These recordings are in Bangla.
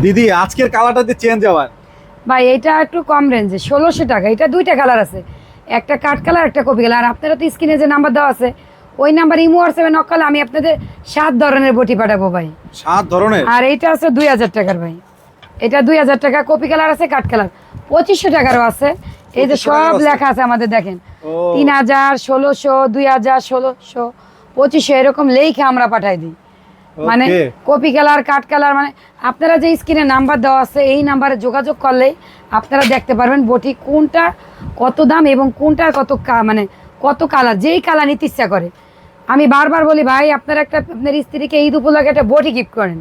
দিদি আজকের কালারটাতে চেঞ্জ আবার। ভাই এটা একটু কম রেঞ্জে 1600 টাকা। এটা দুইটা কালার আছে, একটা কাঠ কালার একটা কপি কালার। আর আপনারা তো স্ক্রিনে যে নাম্বার দেওয়া আছে ওই নাম্বার ইমো হোয়াটসঅ্যাপে নক করলে আমি আপনাদের 7 ধরনের বটি পাঠাবো ভাই। 7 ধরনের? আর এইটা আছে 2000 টাকার ভাই। এটা 2000 টাকা, কপি কালার আছে, কাঠ কালার 2500 টাকারও আছে। এই যে সব লেখা আছে আমাদের, দেখেন 3000, 1600, 2000, 1600, 2500 এরকম লেখা আমরা পাঠাই দিই। মানে কপি কালার, কাঠ কালার, মানে আপনারা যে স্ক্রিনে নাম্বার দেওয়া আছে এই নাম্বারে যোগাযোগ করলে আপনারা দেখতে পারবেন বটি কোনটা কত দাম এবং কোনটার কত মানে কত কালার, যেই কালার নিতে ইচ্ছা করে। আমি বারবার বলি ভাই আপনারা আপনার স্ত্রীকে ঈদ উপলক্ষে একটা বটি গিফট করেন।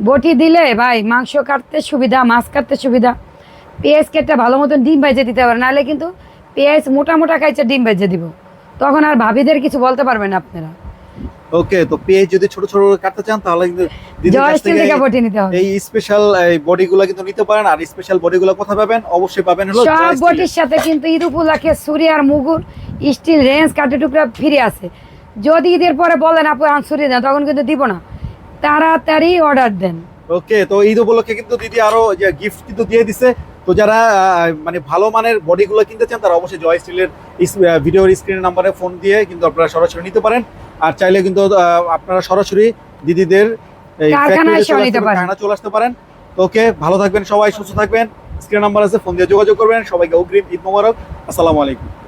বটি দিলে ভাই মাংস কাটতে সুবিধা, মাছ কাটতে সুবিধা, পেঁয়াজ কেটে ভালো মতন ডিম ভেজে দিতে পারে, নাহলে কিন্তু পেঁয়াজ মোটা মোটা খাইছে ডিম ভেজে দিব, তখন আর ভাবিদের কিছু বলতে পারবেন না আপনারা। ওকে, তো পেঁয়াজ যদি ছোট ছোট কাটতে চান তাহলে কিন্তু জয়স্টিল থেকে বটি নিতে হবে। এই স্পেশাল বডিগুলো কিন্তু নিতে পারেন। আর স্পেশাল বডিগুলো কোথায় পাবেন? অবশ্যই পাবেন হলো সব বটির সাথে কিন্তু ঈদ উপলক্ষে ছুরি আর মুগুর, স্টিল রেঞ্জ, কাঠি টুকরা ফ্রি আছে। যদি ঈদের পরে বলেন আপু ছুরি দেন, তখন কিন্তু দিব না, তাড়াতাড়ি অর্ডার দেন। ওকে, তো ঈদ উপলক্ষে কিন্তু দিদি আরো যে গিফট কিন্তু দিয়ে দিছে। তো যারা মানে ভালো মানের বডিগুলো কিনতে চান তারা অবশ্যই জয় স্টিলের ভিডিওর স্ক্রিনের নাম্বারে ফোন দিয়ে কিন্তু আপনারা সরাসরি নিতে পারেন। আর চাইলে কিন্তু আপনারা সরাসরি দিদিদের কারখানায় চলে আসতে পারেন। ওকে, ভালো থাকবেন সবাই, সুস্থ থাকবেন। স্ক্রিন নাম্বার আছে, ফোন দিয়ে যোগাযোগ করবেন। সবাইকে অগ্রিম ঈদ মোবারক। আসসালামু আলাইকুম।